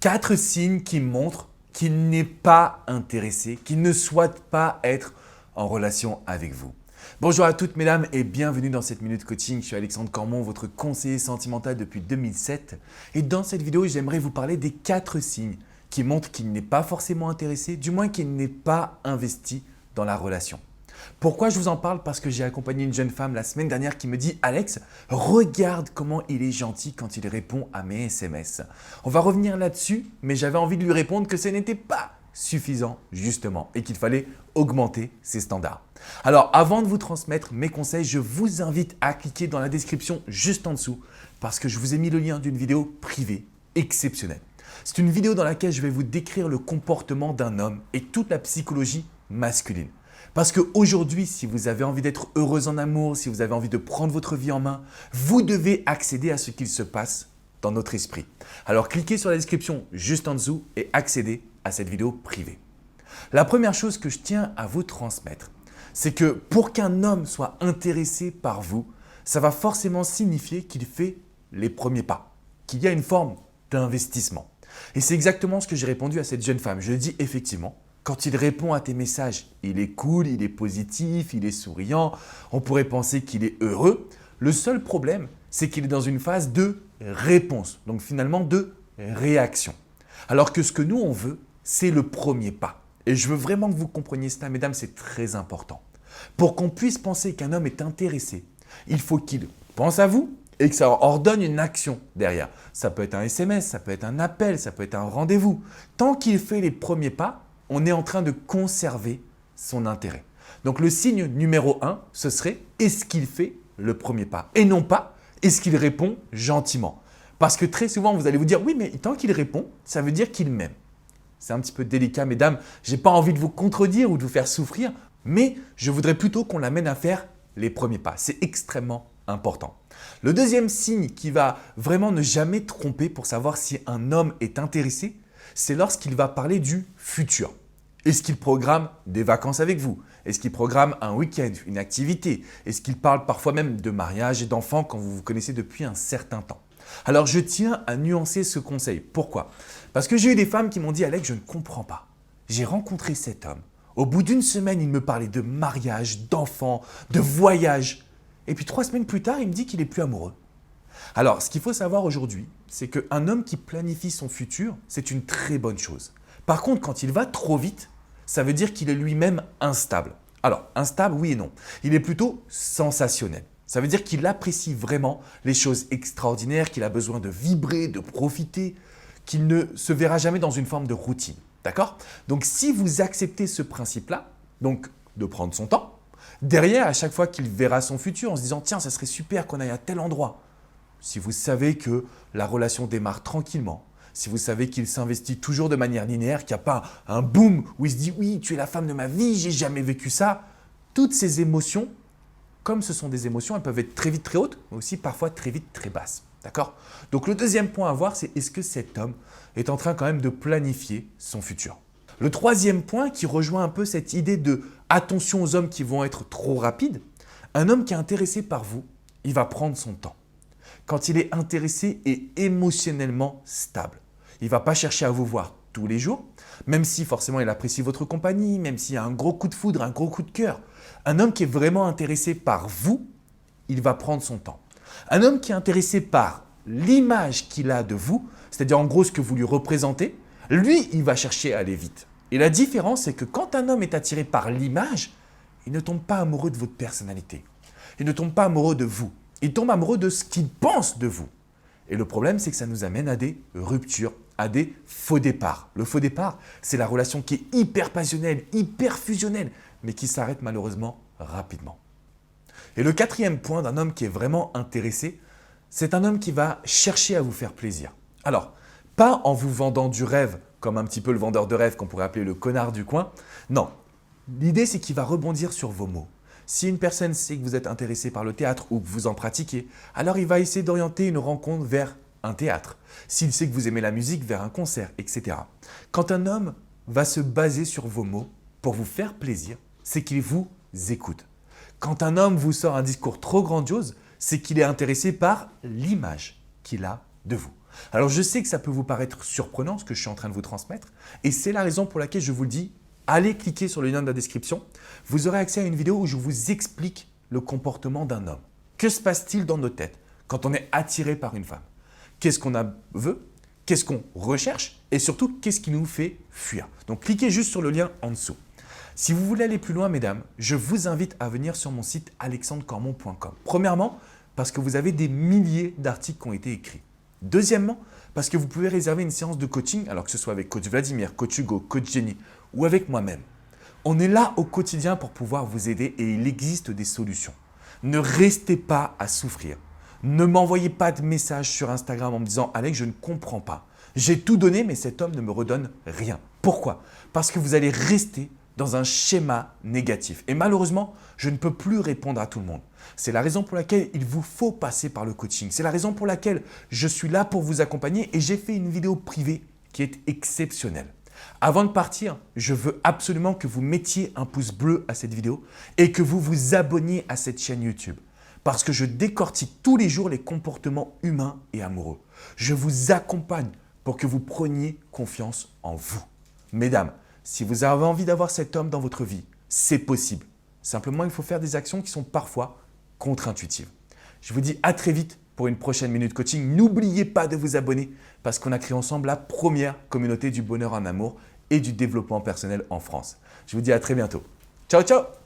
4 signes qui montrent qu'il n'est pas intéressé, qu'il ne souhaite pas être en relation avec vous. Bonjour à toutes mesdames et bienvenue dans cette Minute Coaching. Je suis Alexandre Cormon, votre conseiller sentimental depuis 2007. Et dans cette vidéo, j'aimerais vous parler des 4 signes qui montrent qu'il n'est pas forcément intéressé, du moins qu'il n'est pas investi dans la relation. Pourquoi je vous en parle? Parce que j'ai accompagné une jeune femme la semaine dernière qui me dit « Alex, regarde comment il est gentil quand il répond à mes SMS. » On va revenir là-dessus, mais j'avais envie de lui répondre que ce n'était pas suffisant justement et qu'il fallait augmenter ses standards. Alors avant de vous transmettre mes conseils, je vous invite à cliquer dans la description juste en dessous parce que je vous ai mis le lien d'une vidéo privée exceptionnelle. C'est une vidéo dans laquelle je vais vous décrire le comportement d'un homme et toute la psychologie masculine. Parce qu'aujourd'hui, si vous avez envie d'être heureuse en amour, si vous avez envie de prendre votre vie en main, vous devez accéder à ce qu'il se passe dans notre esprit. Alors cliquez sur la description juste en dessous et accédez à cette vidéo privée. La première chose que je tiens à vous transmettre, c'est que pour qu'un homme soit intéressé par vous, ça va forcément signifier qu'il fait les premiers pas, qu'il y a une forme d'investissement. Et c'est exactement ce que j'ai répondu à cette jeune femme. Je lui ai dit effectivement, quand il répond à tes messages, il est cool, il est positif, il est souriant, on pourrait penser qu'il est heureux. Le seul problème, c'est qu'il est dans une phase de réponse, donc finalement de réaction. Alors que ce que nous, on veut, c'est le premier pas. Et je veux vraiment que vous compreniez cela, mesdames, c'est très important. Pour qu'on puisse penser qu'un homme est intéressé, il faut qu'il pense à vous et que ça ordonne une action derrière. Ça peut être un SMS, ça peut être un appel, ça peut être un rendez-vous. Tant qu'il fait les premiers pas, on est en train de conserver son intérêt. Donc le signe numéro 1, ce serait est-ce qu'il fait le premier pas et non pas est-ce qu'il répond gentiment. Parce que très souvent, vous allez vous dire oui, mais tant qu'il répond, ça veut dire qu'il m'aime. C'est un petit peu délicat, mesdames. Je n'ai pas envie de vous contredire ou de vous faire souffrir, mais je voudrais plutôt qu'on l'amène à faire les premiers pas. C'est extrêmement important. Le deuxième signe qui va vraiment ne jamais tromper pour savoir si un homme est intéressé, c'est lorsqu'il va parler du futur. Est-ce qu'il programme des vacances avec vous? Est-ce qu'il programme un week-end, une activité? Est-ce qu'il parle parfois même de mariage et d'enfants quand vous vous connaissez depuis un certain temps? Alors je tiens à nuancer ce conseil. Pourquoi? Parce que j'ai eu des femmes qui m'ont dit « Alex, je ne comprends pas. J'ai rencontré cet homme. Au bout d'une semaine, il me parlait de mariage, d'enfants, de voyage. Et puis 3 semaines plus tard, il me dit qu'il n'est plus amoureux. » Alors, ce qu'il faut savoir aujourd'hui, c'est qu'un homme qui planifie son futur, c'est une très bonne chose. Par contre, quand il va trop vite, ça veut dire qu'il est lui-même instable. Alors, instable, oui et non. Il est plutôt sensationnel. Ça veut dire qu'il apprécie vraiment les choses extraordinaires, qu'il a besoin de vibrer, de profiter, qu'il ne se verra jamais dans une forme de routine. D'accord? Donc, si vous acceptez ce principe-là, donc de prendre son temps, derrière, à chaque fois qu'il verra son futur en se disant « Tiens, ça serait super qu'on aille à tel endroit », si vous savez que la relation démarre tranquillement, si vous savez qu'il s'investit toujours de manière linéaire, qu'il n'y a pas un boom où il se dit « Oui, tu es la femme de ma vie, j'ai jamais vécu ça », toutes ces émotions, comme ce sont des émotions, elles peuvent être très vite très hautes, mais aussi parfois très vite très basses. D'accord? Donc le deuxième point à voir, c'est est-ce que cet homme est en train quand même de planifier son futur? Le troisième point qui rejoint un peu cette idée de attention aux hommes qui vont être trop rapides, un homme qui est intéressé par vous, il va prendre son temps. Quand il est intéressé et émotionnellement stable, il ne va pas chercher à vous voir tous les jours, même si forcément il apprécie votre compagnie, même s'il y a un gros coup de foudre, un gros coup de cœur. Un homme qui est vraiment intéressé par vous, il va prendre son temps. Un homme qui est intéressé par l'image qu'il a de vous, c'est-à-dire en gros ce que vous lui représentez, lui, il va chercher à aller vite. Et la différence, c'est que quand un homme est attiré par l'image, il ne tombe pas amoureux de votre personnalité. Il ne tombe pas amoureux de vous. Il tombe amoureux de ce qu'il pense de vous. Et le problème, c'est que ça nous amène à des ruptures, à des faux départs. Le faux départ, c'est la relation qui est hyper passionnelle, hyper fusionnelle, mais qui s'arrête malheureusement rapidement. Et le quatrième point d'un homme qui est vraiment intéressé, c'est un homme qui va chercher à vous faire plaisir. Alors, pas en vous vendant du rêve, comme un petit peu le vendeur de rêve qu'on pourrait appeler le connard du coin. Non, l'idée, c'est qu'il va rebondir sur vos mots. Si une personne sait que vous êtes intéressé par le théâtre ou que vous en pratiquez, alors il va essayer d'orienter une rencontre vers un théâtre. S'il sait que vous aimez la musique, vers un concert, etc. Quand un homme va se baser sur vos mots pour vous faire plaisir, c'est qu'il vous écoute. Quand un homme vous sort un discours trop grandiose, c'est qu'il est intéressé par l'image qu'il a de vous. Alors je sais que ça peut vous paraître surprenant ce que je suis en train de vous transmettre et c'est la raison pour laquelle je vous le dis, allez cliquer sur le lien de la description. Vous aurez accès à une vidéo où je vous explique le comportement d'un homme. Que se passe-t-il dans nos têtes quand on est attiré par une femme? Qu'est-ce qu'on veut? Qu'est-ce qu'on recherche? Et surtout, qu'est-ce qui nous fait fuir? Donc cliquez juste sur le lien en dessous. Si vous voulez aller plus loin, mesdames, je vous invite à venir sur mon site alexandrecormon.com. Premièrement, parce que vous avez des milliers d'articles qui ont été écrits. Deuxièmement, parce que vous pouvez réserver une séance de coaching, alors que ce soit avec coach Vladimir, coach Hugo, coach Jenny ou avec moi-même. On est là au quotidien pour pouvoir vous aider et il existe des solutions. Ne restez pas à souffrir. Ne m'envoyez pas de messages sur Instagram en me disant « Alex, je ne comprends pas. J'ai tout donné, mais cet homme ne me redonne rien. » Pourquoi? Parce que vous allez rester dans un schéma négatif. Et malheureusement, je ne peux plus répondre à tout le monde. C'est la raison pour laquelle il vous faut passer par le coaching. C'est la raison pour laquelle je suis là pour vous accompagner et j'ai fait une vidéo privée qui est exceptionnelle. Avant de partir, je veux absolument que vous mettiez un pouce bleu à cette vidéo et que vous vous abonniez à cette chaîne YouTube. Parce que je décortique tous les jours les comportements humains et amoureux. Je vous accompagne pour que vous preniez confiance en vous. Mesdames, si vous avez envie d'avoir cet homme dans votre vie, c'est possible. Simplement, il faut faire des actions qui sont parfois contre-intuitives. Je vous dis à très vite pour une prochaine Minute Coaching. N'oubliez pas de vous abonner parce qu'on a créé ensemble la première communauté du bonheur en amour et du développement personnel en France. Je vous dis à très bientôt. Ciao, ciao!